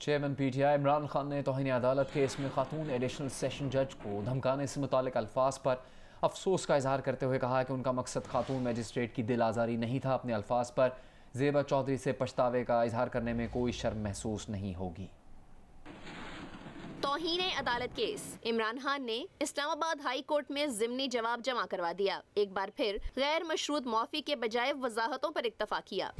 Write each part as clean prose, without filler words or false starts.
Chairman PTI Imran Khan ने तौहीन अदालत case में खातून एडिशनल सेशन जज को धमकाने से मुतालिक अल्फाज पर अफसोस का इजहार करते हुए कहा कि उनका मकसद खातून मजिस्ट्रेट की दिल आज़ारी नहीं था। अपने अल्फाज पर ज़ेबा चौधरी से पछतावे का इजहार करने में कोई शर्म महसूस नहीं होगी। तौहीन अदालत केस इमरान खान ने इस्लामाबाद हाई कोर्ट में ज़िमनी जवाब जमा करवा दिया। एक बार फिर गैर मशरूत माफी के बजाय वजाहतों पर इक्तफा किया।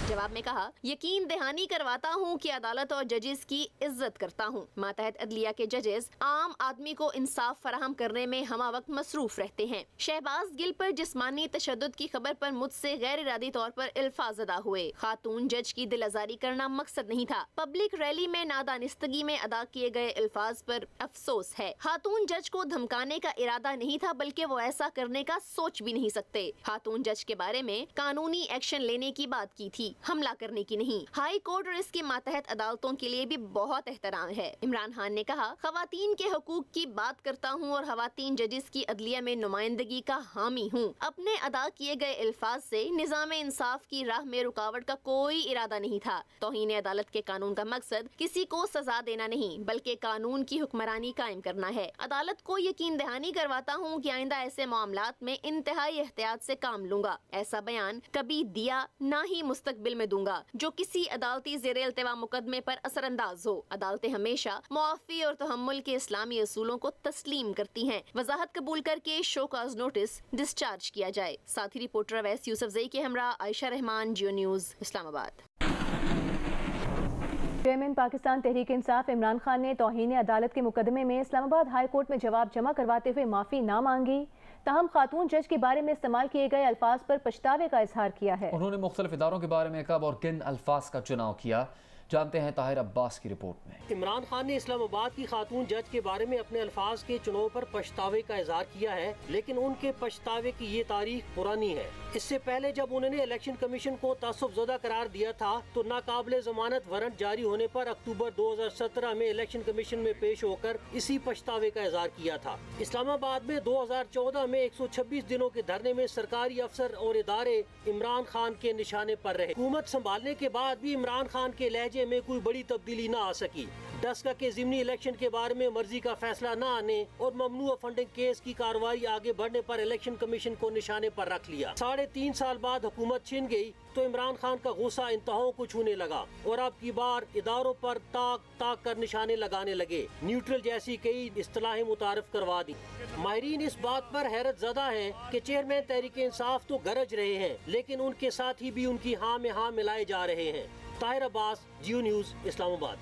जवाब में कहा, यकीन दहानी करवाता हूँ कि अदालत और जजेस की इज्जत करता हूँ। मातहत अदलिया के जजेस आम आदमी को इंसाफ फराहम करने में हमा वक्त मसरूफ रहते हैं। शहबाज गिल पर जिस्मानी तशद्दुद की खबर पर मुझसे गैर इरादी तौर पर इल्फाज अदा हुए। खातून जज की दिल आज़ारी करना मकसद नहीं था। पब्लिक रैली में नादानिस्तगी में अदा किए गए अल्फाज पर अफसोस है। खातून जज को धमकाने का इरादा नहीं था, बल्कि वो ऐसा करने का सोच भी नहीं सकते। खातून जज के बारे में कानूनी एक्शन लेने की बात की थी, हमला करने की नहीं। हाई कोर्ट और इसकी मातहत अदालतों के लिए भी बहुत एहतराम है। इमरान खान ने कहा, खवातीन के हकूक की बात करता हूँ और खवातीन जजेस की अदलिया में नुमाइंदगी का हामी हूँ। अपने अदा किए गए अल्फाज से निज़ाम इंसाफ की राह में रुकावट का कोई इरादा नहीं था। तौहीन अदालत के कानून का मकसद किसी को सजा देना नहीं, बल्कि कानून की हुक्मरानी कायम करना है। अदालत को यकीन दहानी करवाता हूँ कि आइंदा ऐसे मामलात में इंतहाई एहतियात से काम लूंगा। ऐसा बयान कभी दिया ना ही मुस्तकबिल में दूंगा जो किसी अदालती ज़ेरे इल्तिवा मुकदमे पर असरअंदाज हो। अदालतें हमेशा मुआफ़ी और तहम्मुल के इस्लामी असूलों को तस्लीम करती हैं। वजाहत कबूल करके शोकाज नोटिस डिस्चार्ज किया जाए। साथी रिपोर्टर अवैस यूसुफजई के हमरा आयशा रहमान, जियो न्यूज़, इस्लामाबाद। चेयरमैन पाकिस्तान तहरीक इंसाफ इमरान खान ने तौहीन अदालत के मुकदमे में इस्लामाबाद हाई कोर्ट में जवाब जमा करवाते हुए माफ़ी ना मांगी। ताहम खातून जज के बारे में इस्तेमाल किए गए अल्फाज पर पछतावे का इजहार किया है। उन्होंने मुख्तलिफ इदारों के बारे में कब और किन अल्फाज का चुनाव किया, जानते हैं ताहिर अब्बास की रिपोर्ट में। इमरान खान ने इस्लामाबाद की खातून जज के बारे में अपने अल्फाज के चुनाव पर पछतावे का इजहार किया है, लेकिन उनके पछतावे की ये तारीख पुरानी है। इससे पहले जब उन्होंने इलेक्शन कमीशन को तासुबज़दा करार दिया था तो नाकाबिले जमानत वारंट जारी होने पर अक्टूबर 2017 में इलेक्शन कमीशन में पेश होकर इसी पछतावे का इजहार किया था। इस्लामाबाद में 2014 में 126 दिनों के धरने में सरकारी अफसर और इदारे इमरान खान के निशाने पर रहे। हुकूमत संभालने के बाद भी इमरान खान के लहजे में कोई बड़ी तब्दीली न आ सकी। डस्का के ज़िमनी इलेक्शन के बारे में मर्जी का फैसला न आने और ममनुआ फंडिंग केस की कार्रवाई आगे बढ़ने पर इलेक्शन कमीशन को निशाने पर रख लिया। 3.5 साल बाद हुकूमत छिन गई तो इमरान खान का गुस्सा इंतहाओं को छूने लगा और अब की बार इदारों पर ताक ताक कर निशाने लगाने लगे। न्यूट्रल जैसी कई इस्तिलाहें मुतारिफ करवा दी। माहिरीन इस बात पर हैरत ज़दा है कि चेयरमैन तहरीक इंसाफ तो गरज रहे हैं, लेकिन उनके साथी भी उनकी हाँ में हाँ मिलाए जा रहे हैं। ताहिर अब्बास, जियो न्यूज़, इस्लामाबाद।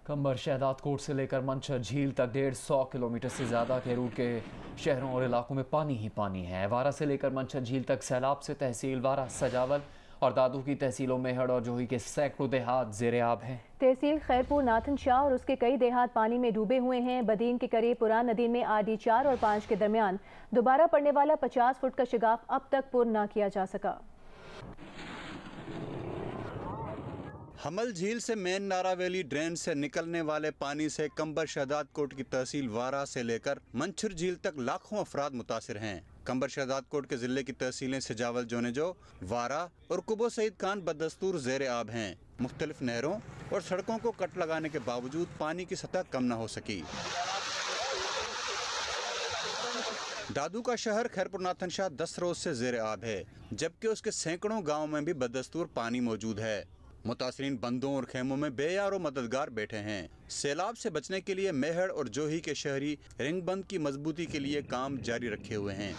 कंबर शहदाद कोट से लेकर मंचर झील तक 150 किलोमीटर से ज़्यादा के रूट के शहरों और इलाकों में पानी ही पानी है। वारा से लेकर मंचर झील तक सैलाब से तहसील वारा, सजावल और दादू की तहसीलों में मेहड़ और जोही के सैकड़ों देहात ज़ेरे-आब हैं। तहसील खैरपुर, नाथन शाह और उसके कई देहात पानी में डूबे हुए हैं। बदीन के करीब पुरान नदी में आरडी 4 और 5 के दरमियान दोबारा पड़ने वाला 50 फुट का शिगाफ अब तक पुर ना किया जा सका। हमल झील से मेन नारा वैली ड्रेन से निकलने वाले पानी से कंबर शहदाद कोट की तहसील वारा से लेकर मंछर झील तक लाखों अफराद मुतासिर हैं। कंबर शहदाद कोट के जिले की तहसीलें सजावल, जोनेजो, वारा और कुबो सईद खान बदस्तूर ज़ेरे आब हैं। मुख्तलिफ नहरों और सड़कों को कट लगाने के बावजूद पानी की सतह कम न हो सकी। दादू का शहर खैरपुर नाथन शाह 10 रोज से ज़ेरे आब है, जबकि उसके सैकड़ों गाँव में भी बदस्तूर पानी मौजूद है। मुतासरीन बंदों और खेमों में बेयारो मददगार बैठे हैं। सैलाब से बचने के लिए मेहड़ और जोही के शहरी रिंग बंद की मजबूती के लिए काम जारी रखे हुए हैं।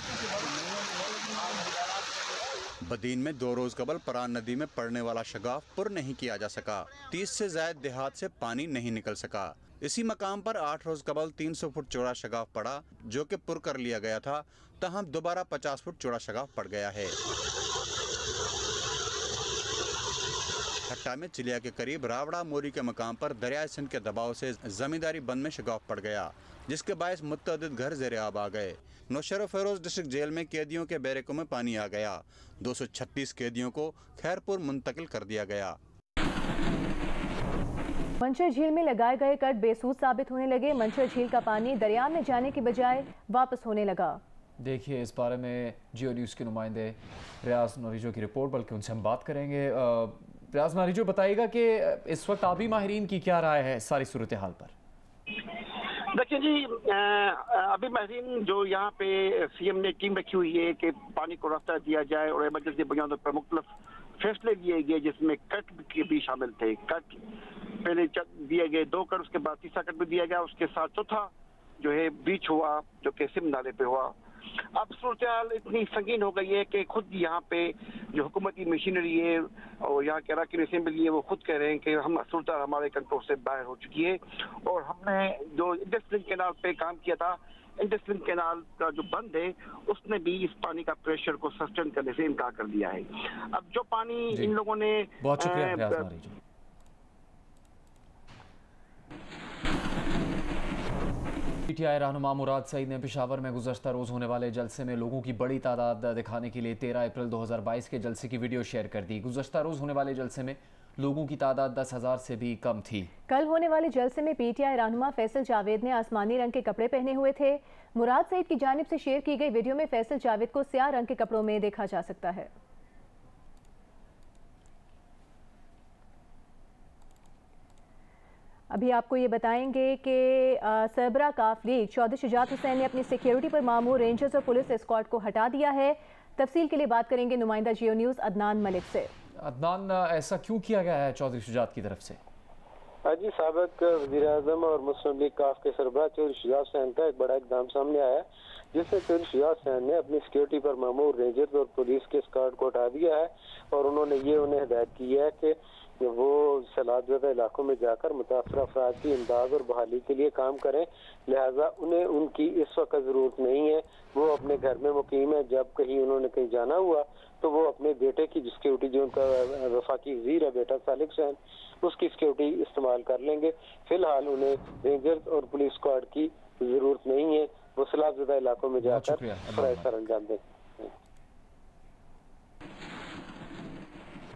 बदीन में 2 रोज कबल परान नदी में पड़ने वाला शगाफ पुर नहीं किया जा सका। 30 से ज्यादा देहात से पानी नहीं निकल सका। इसी मकाम पर 8 रोज कबल 300 फुट चौड़ा शगाफ पड़ा, जो कि पुर कर लिया गया था, तहम दोबारा 50 फुट चौड़ा शगाफ पड़ गया है। हट्टा में चिलिया के करीब रावड़ा मोरी के मकाम पर दरियाए सिंध के दबाव से जमींदारी बंद में शगाफ पड़ गया, जिसके बायस मुतअद्दिद घर ज़ेरे आब आ गए। नौशर फिरोज डिस्ट्रिक्ट जेल में कैदियों के बैरकों में पानी आ गया। 236 कैदियों को खैरपुर मुंतकिल कर दिया गया। मंचर झील में लगाए गए कट बेसूद साबित होने लगे। मंचर झील का पानी दरिया में जाने की बजाय वापस होने लगा। देखिए, इस बारे में जियो न्यूज़ के नुमाइंदे रियाज नौरीजो की रिपोर्ट, बल्कि उनसे हम बात करेंगे। रियाज मारीजो बताइएगा कि इस वक्त आबी माहिरीन की क्या राय है सारी सूरत हाल पर? देखिए जी, अभी माहिरीन जो यहाँ पे सीएम ने टीम रखी हुई है कि पानी को रास्ता दिया जाए और इमरजेंसी बुनियादों पर मुख्तलिफ फैसले लिए गए, जिसमें कट भी शामिल थे। कट पहले दिए गए 2 कट, उसके बाद तीसरा कट भी दिया गया, उसके साथ चौथा जो है बीच हुआ जो कि सिम नाले पे हुआ। अब सूरत हाल इतनी संगीन हो गई है कि खुद यहाँ पे जो हुकूमती मशीनरी है और यहाँ के अराकीन असेंबली है वो खुद कह रहे हैं कि हम सूरत हाल हमारे कंट्रोल से बाहर हो चुकी है। और हमने जो इंडस्ट्रियल कैनाल पे काम किया था, इंडस्ट्रियल कैनाल का जो बंद है उसने भी इस पानी का प्रेशर को सस्टेन करने से इनकार कर दिया है। अब जो पानी इन लोगों ने बहुत शुक्रिया। पीटीआई रहनुमा मुराद सईद ने पेशावर में गुज़श्ता रोज़ होने वाले जलसे में लोगों की बड़ी तादाद दिखाने के लिए 13 अप्रैल 2022 के जलसे की वीडियो शेयर कर दी। गुज़श्ता रोज़ होने वाले जलसे में लोगों की तादाद 10,000 से भी कम थी। कल होने वाले जलसे में पीटीआई रहनुमा फैसल जावेद ने आसमानी रंग के कपड़े पहने हुए थे। मुराद सईद की जानिब से शेयर की गई वीडियो में फैसल जावेद को स्याह रंग के कपड़ों में देखा जा सकता है। अभी आपको ये बताएंगे कि सरबरा काफ लीग चौधरी शुजात हुसैन ने अपनी सिक्योरिटी पर मामूर रेंजर्स और पुलिस एस्कॉर्ट को हटा दिया है। तफसील के लिए बात करेंगे नुमाइंदा जियो न्यूज़ अदनान मलिक से। अदनान, ऐसा क्यों किया गया है चौधरी शुजात की तरफ से? जी, साबिक वज़ीर-ए-आज़म और मुस्लिम लीग काफ के सरबराह चौधरी शुजात हुसैन का एक बड़ा इक़दाम सामने आया, जिसमें चौधरी शुजात हुसैन ने अपनी सिक्योरिटी पर मामूर रेंजर्स और पुलिस के एस्कॉर्ट को हटा दिया है और उन्होंने ये उन्हें हिदायत की है कि वो सैलाब-ज़दा इलाकों में जाकर मुतासर अफराद की इमदाद और बहाली के लिए काम करें। लिहाजा उन्हें उनकी इस वक्त ज़रूरत नहीं है, वो अपने घर में मुकीम है। जब कहीं उन्होंने कहीं जाना हुआ तो वो अपने बेटे की सिक्योरिटी, जो उनका वफाकी वज़ीर है बेटा सालिक हुसैन, उसकी सिक्योरिटी इस्तेमाल कर लेंगे। फिलहाल उन्हें रेंजर्स और पुलिस स्क्वाड की ज़रूरत नहीं है, वो सैलाब-ज़दा इलाकों में जाकर फ़राइज़ सर अंजाम दें।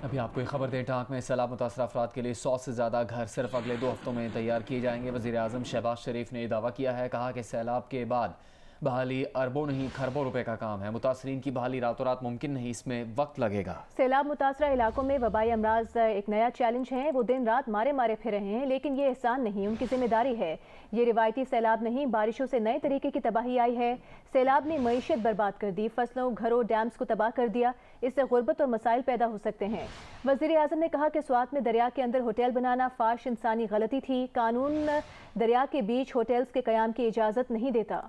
अभी आपको एक खबर दें, टांक में सैलाब मुतासर अफराद के लिए 100 से ज़्यादा घर सिर्फ अगले 2 हफ्तों में तैयार किए जाएंगे। वज़ीर आज़म शहबाज शरीफ ने दावा किया है, कहा कि सैलाब के बाद बहाली अरबों नहीं खरबों रुपए का काम है। मुतासरीन की बहाली रातों रात मुमकिन नहीं, इसमें वक्त लगेगा। सैलाब मुतासरा इलाकों में वबाई अमराज एक नया चैलेंज है। वो दिन रात मारे मारे फिर रहे हैं, लेकिन ये एहसान नहीं, उनकी जिम्मेदारी है। ये रिवायती सैलाब नहीं, बारिशों से नए तरीके की तबाही आई है। सैलाब ने मईशत बर्बाद कर दी, फसलों, घरों, डैम्स को तबाह कर दिया। इससे गुर्बत और मसाइल पैदा हो सकते हैं। वज़ीर आज़म ने कहा कि स्वात में दरिया के अंदर होटल बनाना फाश इंसानी गलती थी। कानून दरिया के बीच होटल्स के क़याम की इजाज़त नहीं देता।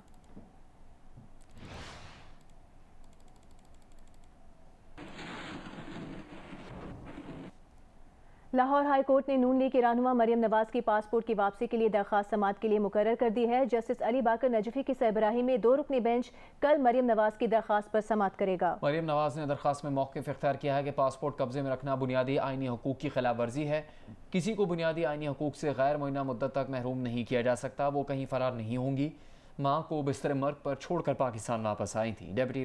लाहौर हाई कोर्ट ने नून लीग के रहनुमा मरियम नवाज की पासपोर्ट की वापसी के लिए दरख्वास्त समाअत के लिए मुकर्रर कर दी है। जस्टिस अली बाकर नजफी की सरबराही में 2 रुकनी बेंच कल मरियम नवाज की दरख्वास्त पर समाअत करेगा। मरियम नवाज ने दरख्वास्त में मौक़िफ़ इख्तियार किया है कि पासपोर्ट कब्जे में रखना बुनियादी आइनी हकूक़ की खिलाफ वर्जी है। किसी को बुनियादी आइनी हकूक़ से गैर मुअय्यना मुद्दत तक महरूम नहीं किया जा सकता। वो कहीं फ़रार नहीं होंगी। माँ को बिस्तर मर्ग पर छोड़कर पाकिस्तान वापस आई थी। डेप्यूटी